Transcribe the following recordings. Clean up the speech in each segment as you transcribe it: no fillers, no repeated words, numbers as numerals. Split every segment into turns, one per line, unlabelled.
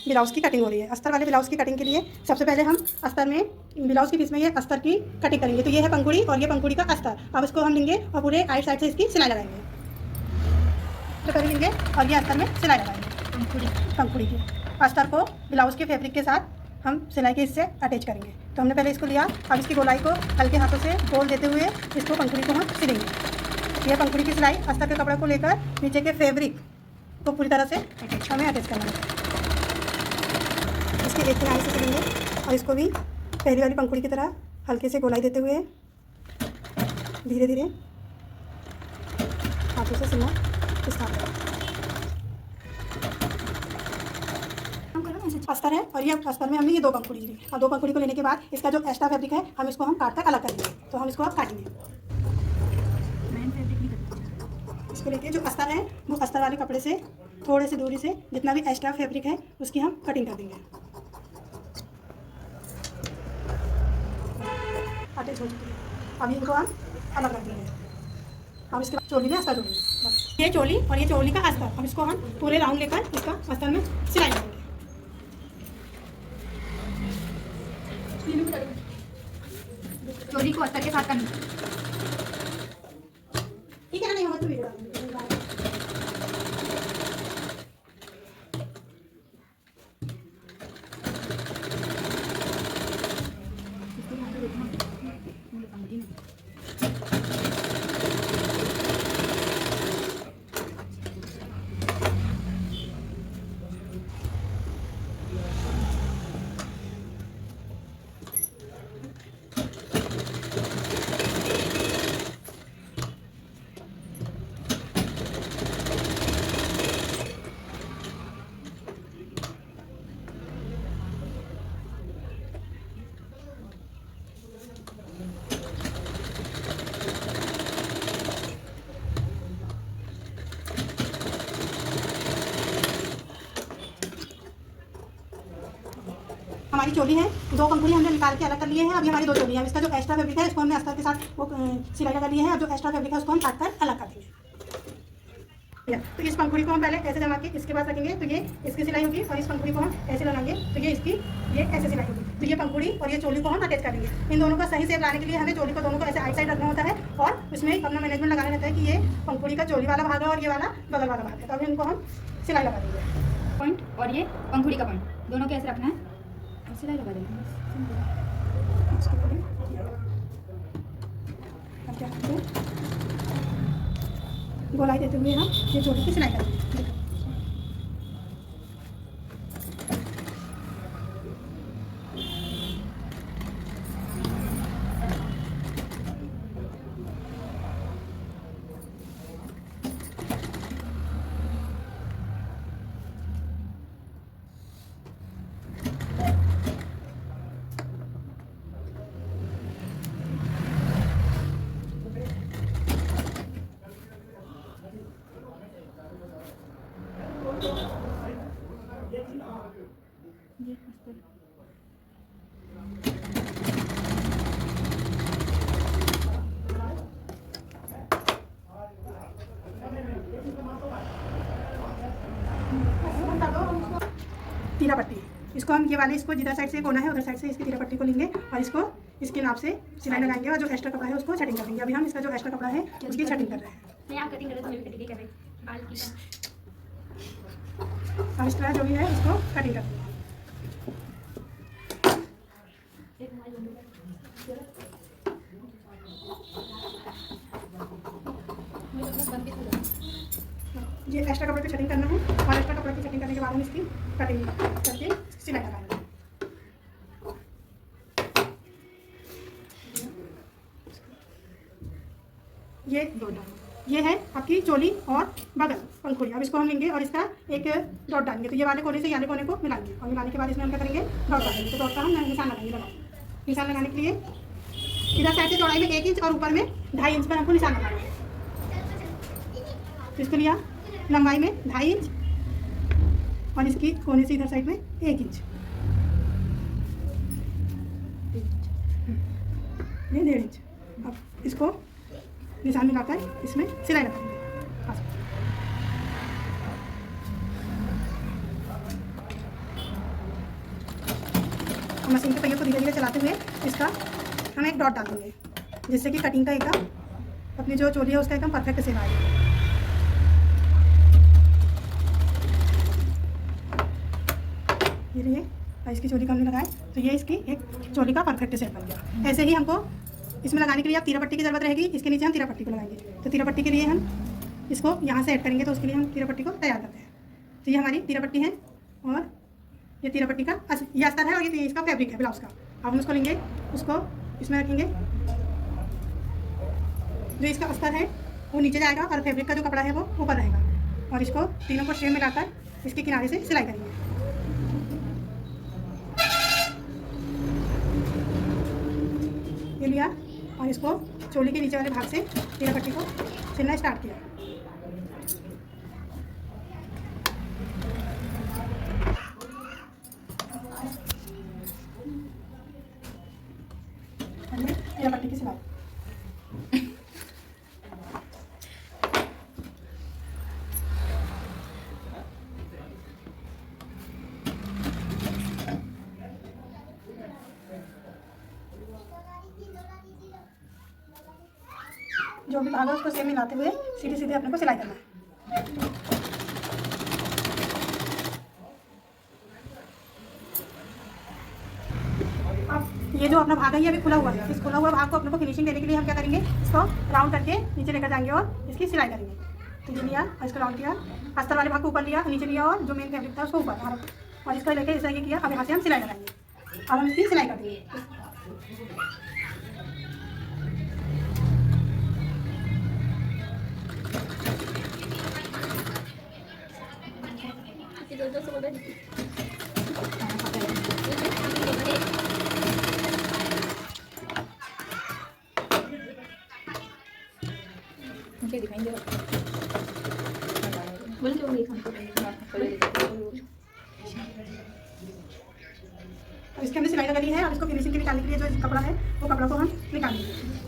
Blouse की cutting हो रही है। अस्तर वाले ब्लाउज़ की कटिंग के लिए सबसे पहले हम अस्तर में ब्लाउज़ के पीस में ये अस्तर की कटिंग करेंगे। तो ये है पंखुड़ी और ये पंखुड़ी का अस्तर। अब इसको हम लेंगे और पूरे आइट साइड से इसकी सिलाई लगाएंगे। तो पहले लेंगे और ये अस्तर में सिलाई लगाएंगे पंखुड़ी की। अस्तर को ब्लाउज़ के फैब्रिक के साथ हम सिलाई के इससे अटैच करेंगे। तो हमने पहले इसको लिया, अब इसकी गोलाई को हल्के हाथों से गोल देते हुए इसको पंखुड़ी को हम सिलेंगे। यह पंखुड़ी की सिलाई अस्तर के कपड़े को लेकर नीचे के फैब्रिक को पूरी तरह से हमें अटैच करना है। इसके एक किनारे से सिलेंगे और इसको भी पहली वाली पंखुड़ी की तरह हल्के से गोलाई देते हुए धीरे धीरे हाथों से सिलना स्टार्ट करें। अस्तर है और ये अस्तर में हमने ये 2 पंखुड़ी ली और 2 पंखुड़ी को लेने के बाद इसका जो एक्स्ट्रा फैब्रिक है हम इसको हम काट कर अलग करेंगे। तो हम इसको अब काटेंगे। इसको लेके जो अस्तर है वो अस्तर वाले कपड़े से थोड़े से दूरी से जितना भी एक्स्ट्रा फैब्रिक है उसकी हम कटिंग कर देंगे। अटैच हो चुकी है। अब इनको हम अलग रख देंगे। हम इसके बाद चोली में अस्तर जोड़ेंगे। ये चोली और ये चोली का अस्तर, अब इसको हम पूरे राउंड लेकर इसका अस्तर में सिलाई करेंगे।
चोली को अस्तर के साथ करना।
ठीक है ना, नहीं होगा तो वीडियो हमारी चोली है, 2 पंखुड़ी हमने निकाल के अलग कर लिए हैं। अभी हमारी 2 चोली है। इसका जो एक्स्ट्रा फैब्रिक है इसको हमने अस्तर के साथ वो सिलाई लगा लिए हैं। अब जो एक्स्ट्रा फैब्रिक है उसको हम काट कर अलग कर देंगे। तो इस पंखुड़ी को हम पहले ऐसे जमा के इसके पास रखेंगे तो ये इसकी सिलाई होगी और इस पंखुड़ी को हम ऐसे लगाएंगे तो ये इसकी ये ऐसे सिलाई होगी। तो ये पंखुड़ी और ये चोली को हम अटैच करेंगे। इन दोनों का सही शेप लाने के लिए हमें चोली को दोनों को ऐसे आइट साइड रखना होता है और उसमें अपना मैनेजमेंट लगाना रहता है कि ये पंखुड़ी का चोली वाला भाग है और ये वाला बगल वाला भाग है। तो अभी इनको हम सिलाई लगा देंगे।
पॉइंट और ये पंखुड़ी का पॉइंट दोनों को ऐसे रखना है और सिलाई लगा देना।
गोलाई देते हुए हम ये चोली की सिलाई करेंगे। तीरा पट्टी, इसको हम ये वाले इसको जिधर साइड से कोना है उधर साइड से इसकी तीरा पट्टी को लेंगे और इसको इसके नाप से सिलाई लगाएंगे और जो एक्स्ट्रा कपड़ा है उसको सेटिंग करेंगे। अभी हम इसका जो एक्स्ट्रा कपड़ा है उसकी सेटिंग कर रहे हैं। और इस तरह जो भी है उसको कटिंग कर देंगे। ये एक्स्ट्रा कपड़े की सेटिंग करना है और एक्स्ट्रा कपड़े की सेटिंग करने के बाद हम इसकी कटिंग करके सिलाई लगाएंगे। ये है आपकी चोली और बगल पंखुड़ी। अब इसको हम लेंगे और इसका एक डॉट डालेंगे। तो ये वाले कोने से ये कोने को मिलाएंगे और मिलाने के बाद इसमें हम क्या करेंगे, डॉट डालेंगे। तो डॉट का हम निशान लगाएंगे। निशान लगाने के लिए इधर साइड से चौड़ाई में 1 इंच और ऊपर में 2.5 इंच पर हमको निशान लगाना है। तो इसको लिया लंबाई में 2.5 इंच और इसकी कोने से इधर साइड में 1 इंच, ये 1.5 इंच। अब इसको निशान मिलाकर इसमें सिलाई लगाएंगे। और मशीन के पहियों को धीरे धीरे चलाते हुए इसका हम एक डॉट डाल देंगे, जिससे कि कटिंग का एकदम अपनी जो चोली है उसका एकदम परफेक्ट सेम आएगा। ये और इसकी चोली को हमने लगाए तो ये इसकी एक चोली का परफेक्ट शेप बन गया। ऐसे ही हमको इसमें लगाने के लिए अब तीरा पट्टी की ज़रूरत रहेगी। इसके नीचे हम तीरा पट्टी को लगाएंगे। तो तीरा पट्टी के लिए हम इसको यहाँ से ऐड करेंगे, तो उसके लिए हम तीरा पट्टी को तैयार करते हैं। तो ये हमारी तीरा पट्टी है और ये तीरा पट्टी का ये अस्तर है और ये इसका फैब्रिक है ब्लाउज़ का। अब हम उसको लेंगे, उसको इसमें रखेंगे। जो इसका अस्तर है वो नीचे जाएगा और फैब्रिक का जो कपड़ा है वो ऊपर रहेगा, और इसको तीनों को शेप में लाकर इसके किनारे से सिलाई करेंगे। ये लिया और इसको चोली के नीचे वाले भाग से तीरा पट्टी को सिलना स्टार्ट किया। तीरा पट्टी की सिलाई। जो भी भाग है उसको सेम मिलाते हुए सीधे सीधे अपने को सिलाई करना है। अब ये जो अपना भाग है ये अभी खुला हुआ है। इस खुला हुआ भाग को अपने को फिनिशिंग देने के लिए हम क्या करेंगे, इसको राउंड करके नीचे लेकर जाएंगे और इसकी सिलाई करेंगे। तो ये लिया और इसको राउंड किया, अस्तर वाले भाग को ऊपर लिया, नीचे लिया और जो मेन फैब्रिक था उसको ऊपर, और इसको लेकर ऐसा ये किया। अब यहाँ से हम सिलाई लगाएंगे। अब हम इसकी सिलाई कर देंगे।
मुझे दिखाएंगे
अब इसके हमने सिलाई लगा ली है। अब इसको फिनिशिंग के निकालने के लिए जो कपड़ा है वो कपड़ा को हम निकालेंगे।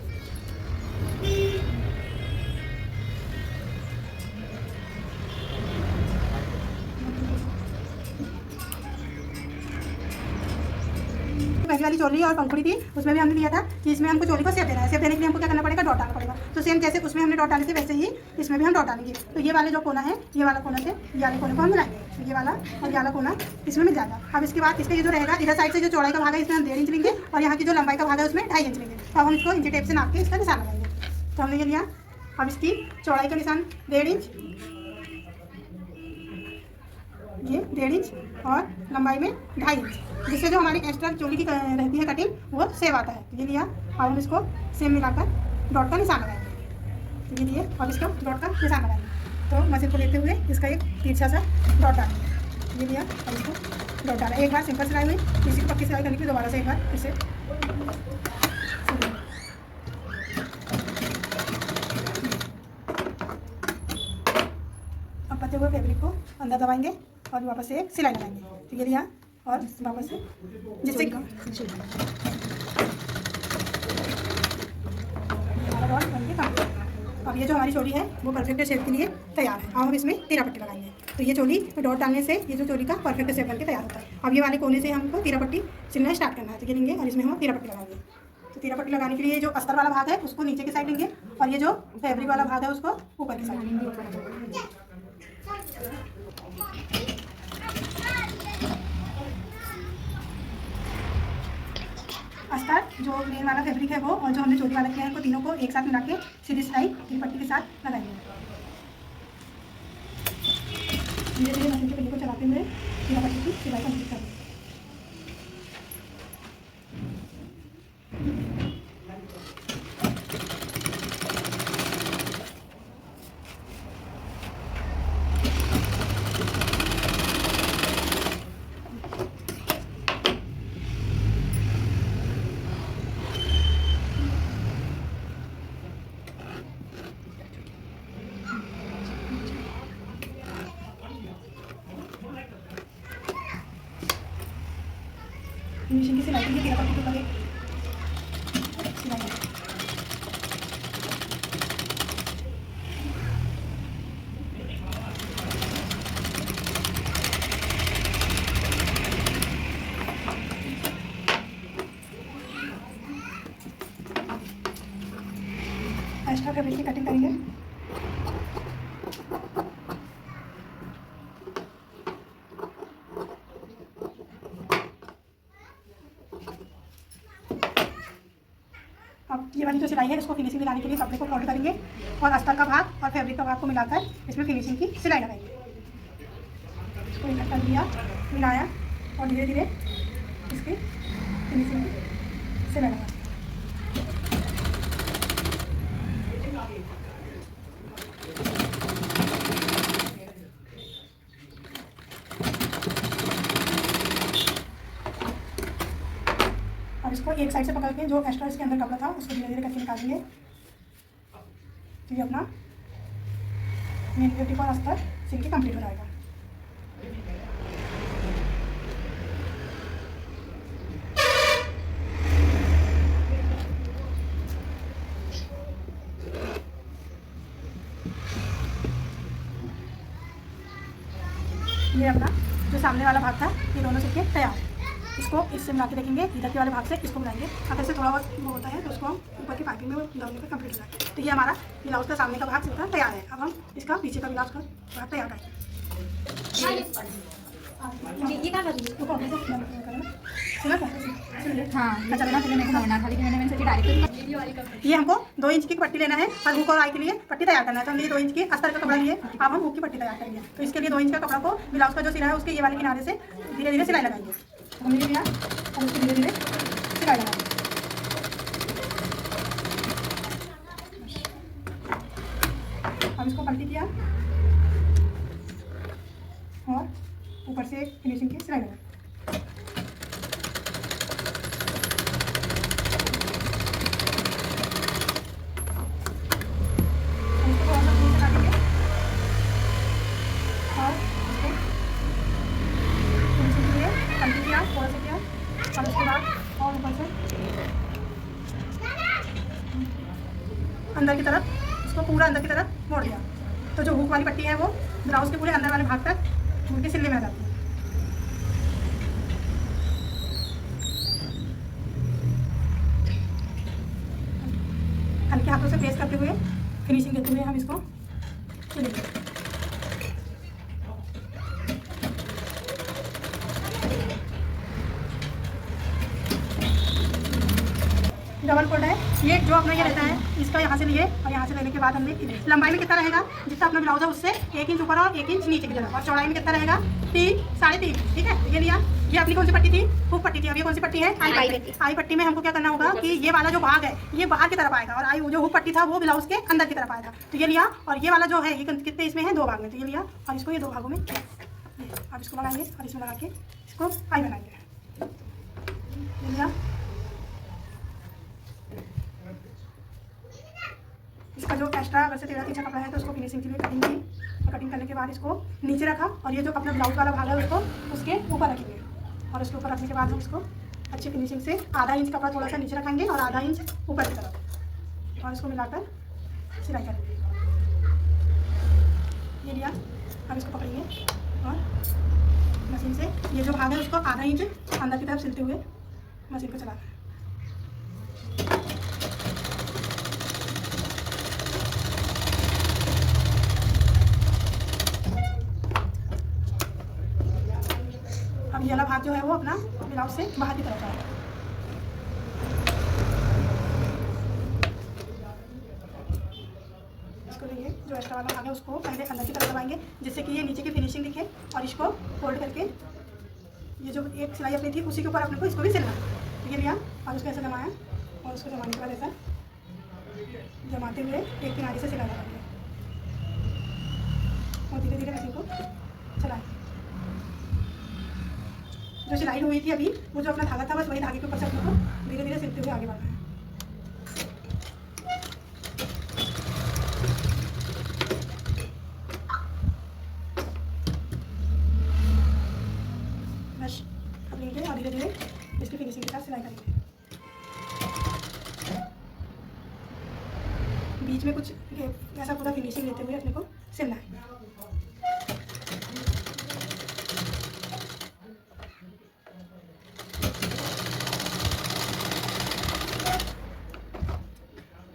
पहली वाली चोली और पंखुड़ी थी उसमें भी हमने लिया था कि इसमें हमको चोली को शेप देना है। शेप देने के लिए हमको क्या करना पड़ेगा, डॉट डालना पड़ेगा। तो सेम जैसे उसमें हमने डॉट डाले थे वैसे ही इसमें भी हम डॉट डालेंगे। तो ये वाले जो कोना है, ये वाला कोना से ये वाले कोने को हम मिलाएंगे। तो ये वाला और ये वाला कोना इसमें मिल जाएगा। अब इसके बाद इसका ये जो रहेगा, इधर साइड से जो चौड़ाई का भाग है इसमें हम 1.5 इंच लेंगे और यहाँ की जो लंबाई का भाग है उसमें 2.5 इंच लेंगे। तो अब हम इसको इंची टेप से नाप के इसका निशान लगाएंगे। तो हमने ये लिया। अब इसकी चौड़ाई का निशान 1.5 इंच, ये 1.5 इंच और लंबाई में 2.5 इंच, जिससे जो हमारी एक्स्ट्रा चोली की रहती है कटिंग वो सेव आता है। ये लिया और हम इसको सेम मिलाकर डॉट का निशान लगाएंगे। ये लिए और इसका डॉट का निशान लगाएंगे। तो मशीन को लेते हुए इसका एक तिरछा सा डॉट डालेंगे। ये लिया और इसको डॉट डाला। एक बार सिंपल सिलाई हुई, इसी को पक्की सिलाई करने के लिए दोबारा से एक बार इसे अब बचे हुए फैब्रिक को अंदर दबाएंगे और वापस से एक सिलाई लगाएंगे। तो ये लिया और वापस से जिससे अब ये जो हमारी चोली है वो परफेक्ट शेप के लिए तैयार है। अब हम इसमें तीरा पट्टी लगाएंगे। तो ये चोली डॉट डालने से ये जो चोली का परफेक्ट शेप बनके तैयार होता है। अब ये वाले कोने से हमको तीरा पट्टी सिलना स्टार्ट करना है। तो ये लेंगे और इसमें हम तीरा पट्टी लगाएंगे। तो तीरा पट्टी लगाने के लिए जो अस्तर वाला भाग है उसको नीचे की साइड लेंगे और ये जो फैब्रिक वाला भाग है उसको ऊपर की साइड लेंगे। अस्तर जो मेन वाला फैब्रिक है वो और जो हमने चोली वाला किया है वो तीनों को एक साथ मिला के सीधी सिलाई तीन पट्टी के साथ लगाएंगे। धीरे धीरे मशीन के पहिए को चलाते हुए तीन पट्टी की सिलाई कंप्लीट करेंगे। फिनिशिंग की सिलाई के लिए तीरा पट्टी के ऊपर एक सिलाई है। सिलाई है इसको फिनिशिंग दिलाने के लिए कपड़े को फोल्ड करेंगे और अस्तर का भाग और फैब्रिक का भाग को मिलाकर इसमें फिनिशिंग की सिलाई लगाएंगे। इसको इकट्ठा कर दिया, मिलाया और धीरे धीरे इसकी फिनिशिंग की सिलाई लगाएंगे। अब इसको एक साइड से पकड़ के जो एक्स्ट्रा इसके अंदर कपड़ा था उसको धीरे धीरे करके निकालेंगे। तो ये अपना मेन ब्यूटी का अस्तर सिल के कंप्लीट हो जाएगा। ये अपना जो सामने वाला भाग था ये दोनों सिल के तैयार है। इसको इससे मिला के देखेंगे, इधर के वाले भाग से इसको मिलाएंगे। अगर से थोड़ा बहुत वो होता है तो उसको हम ऊपर की पाइपिंग में डालने पर कंप्लीट हो जाएगा। तो ये हमारा ब्लाउज का सामने का भाग सिलकर तैयार है। अब हम इसका पीछे का ब्लाउज का भाग तैयार करेंगे।
ये क्या कर रही है? हाँ
अच्छा लेना फिर मेरे को
होना था, लेकिन मैंने सोचा डायरेक्ट
ये हमको 2 इंच की पट्टी लेना है और हुक और आई के लिए पट्टी तैयार करना है। तो हम ये 2 इंच की अस्तर का कपड़ा लिए अब हम हुक की पट्टी तैयार करेंगे। तो इसके लिए 2 इंच का कपड़ा को ब्लाउज का जो सिला है उसके ये वाले किनारे से धीरे धीरे सिलाई लगाएंगे। हमने लिया और उसको धीरे धीरे सिलाई लगाएंगे। अब इसको पलटी किया और ऊपर से फिनिशिंग की सिलाई लगाई। और उसके बाद और ऊपर से अंदर की तरफ इसको पूरा अंदर की तरफ मोड़ दिया। तो जो हुक वाली पट्टी है वो ब्लाउज के पूरे अंदर वाले भाग तक मुड़ के सिलने में आ जाती है। हल्के हाथों से प्रेस करते हुए फिनिशिंग देते हुए हम इसको सिलेंगे। डबल फोल्ड है ये, जो अपना ये रहता है इसका यहाँ से लिए और यहाँ से लेने के बाद हमने लंबाई में कितना रहेगा जितना अपना ब्लाउज है उससे 1 इंच ऊपर और 1 इंच नीचे की तरफ, और चौड़ाई में कितना रहेगा 3 साढ़े 3। ठीक है, ये लिया। ये अपनी कौन सी पट्टी थी? हुक पट्टी थी। अब ये कौन सी पट्टी है? आई पट्टी में हमको क्या करना होगा कि ये वाला जो भाग है ये बाहर की तरफ आएगा और आई जो हुक पट्टी था वो ब्लाउज के अंदर की तरफ आएगा। तो ये लिया और ये वाला जो है ये कितने इसमें है 2 भाग में। तो ये लिया और इसको ये 2 भागों में अब इसको लगाएंगे और इसमें लगा के इसको आई बनाएंगे। ये लिया, इसका जो एक्स्ट्रा अगर से 13 इंच कपड़ा है तो उसको फिनिशिंग के लिए कटिंग की और कटिंग करने के बाद इसको नीचे रखा और ये जो अपना ब्लाउज वाला भाग है उसको उसके ऊपर रखेंगे और उसके ऊपर रखने के बाद हम इसको अच्छी फिनिशिंग से आधा इंच कपड़ा थोड़ा सा नीचे रखेंगे और आधा इंच ऊपर की तरफ और इसको मिलाकर सिलाई करेंगे। ये लिया, अब इसको पकड़ेंगे और मशीन से ये जो भाग है उसको आधा इंच अंदर की तरफ सिलते हुए मशीन को चलाना है। अब ये वाला भाग जो है वो अपना ब्लाउज से बाहर की तरफ आएगा। इसको लेंगे, जो एक्स्ट्रा वाला भाग है उसको पहले अंदर की तरफ दबाएंगे जिससे कि ये नीचे की फिनिशिंग दिखे और इसको फोल्ड करके ये जो एक सिलाई अपनी थी उसी के ऊपर अपने को इसको भी सिलना। तो ये लिया और उसको ऐसे जमाया और उसको जमाने के बाद ऐसा जमाते हुए एक किनारे से सिलाई लगाएंगे और धीरे धीरे मशीन को चलाएंगे। जो सिलाई हुई थी अभी वो जो अपना धागा था बस वही धागे के ऊपर से अपने को धीरे धीरे सिलते हुए आगे बढ़ना है। बस अब लेंगे और धीरे धीरे इसकी फिनिशिंग के साथ सिलाई करेंगे। बीच में कुछ ऐसा पूरा फिनिशिंग लेते हुए अपने को सिलना है।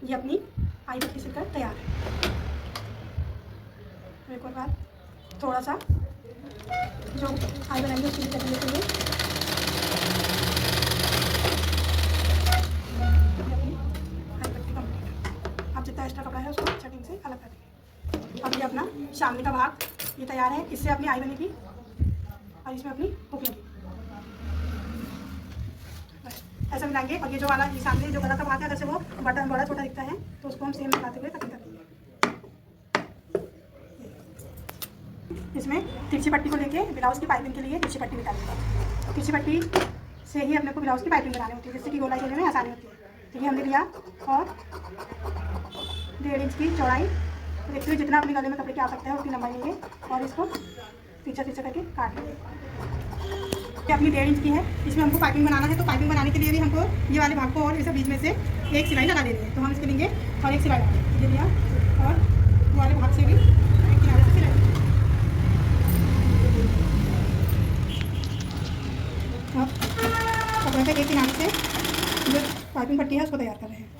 ये अपनी आई पट्टी सिलकर तैयार है। एक और बात थोड़ा सा जो आई बनाएंगे उसके लिए कटिंग लेते हुए आई पट्टी अलग कर देंगे। अब ये अपना सामने का भाग ये तैयार है। इससे अपनी आई बनेगी और इसमें अपनी हुक लगेगी। ऐसा मिलाएंगे और ये जो वाला ये सामने जो गला का भाग है अगर से वो बटन बड़ा छोटा दिखता है तो उसको हम सेम लगाते हुए कटिंग कर देंगे। इसमें तिरछी पट्टी को लेके ब्लाउज की पाइपिंग के लिए तिरछी पट्टी निकालेंगे। तिरछी पट्टी से ही अपने को ब्लाउज की पाइपिंग बनानी होती है, जिससे कि गोलाई देने में आसानी होती है। तो ये हमने लिया और 1.5 इंच की चौड़ाई देखते हुए जितना अपने गले में कपड़े की आ सकते हैं उतनी लंबाई लेंगे और इसको पीछे पीछे करके काट लेंगे। ये अपनी 1.5 इंच की है। इसमें हमको पाइपिंग बनाना है, तो पाइपिंग बनाने के लिए भी हमको ये वाले भाग को और इस बीच में से एक सिलाई लगा देनी है। तो हम इसके लेंगे और एक सिलाई लगाएंगे, ये लिया और वो वाले भाग से भी एक किनारे से सिलाई। अब कपड़े के एक किनारे से जो पाइपिंग पट्टी है उसको तैयार कर रहे हैं।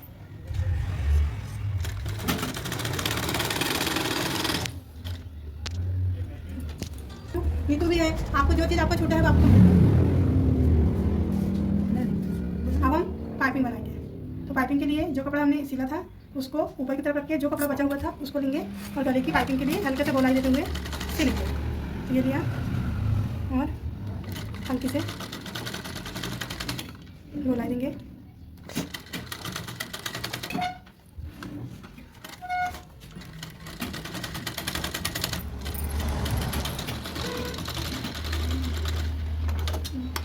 नीतू भी है, आपको जो चीज़ आपका छूटा है वो आपको। अब हम पाइपिंग बनाएंगे। तो पाइपिंग के लिए जो कपड़ा हमने सिला था उसको ऊपर की तरफ रख के जो कपड़ा बचा हुआ था उसको लेंगे और गले की पाइपिंग के लिए हल्के से गोलाई देते हुए सिलेंगे। तो ये लिया और हल्के से गोलाई देंगे।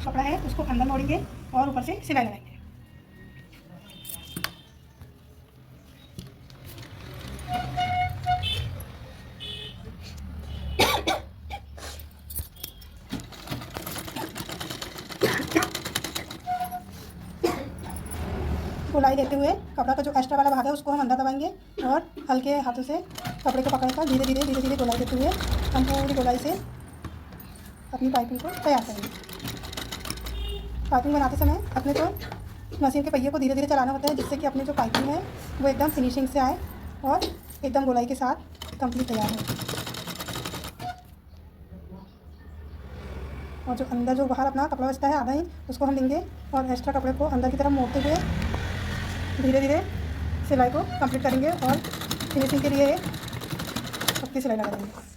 कपड़ा है उसको अंदर मोड़ेंगे और ऊपर से सिलाई लगाएंगे। गोलाई देते हुए कपड़ा का जो एक्स्ट्रा वाला भाग है उसको हम अंदर दबाएंगे और हल्के हाथों से कपड़े को पकड़कर धीरे धीरे गोलाई देते हुए हम पूरी गोलाई से अपनी पाइपिंग को तैयार करेंगे। पाइपिंग बनाते समय अपने को मशीन के पहिए को धीरे धीरे चलाना होता है, जिससे कि अपनी जो पाइपिंग है वो एकदम फिनिशिंग से आए और एकदम गोलाई के साथ कंप्लीट तैयार हो। और जो अंदर जो बाहर अपना कपड़ा बचता है आधा ही उसको हम लेंगे और एक्स्ट्रा कपड़े को अंदर की तरफ मोड़ते हुए धीरे धीरे सिलाई को कंप्लीट करेंगे और फिनिशिंग के लिए पक्की सिलाई लगा देंगे।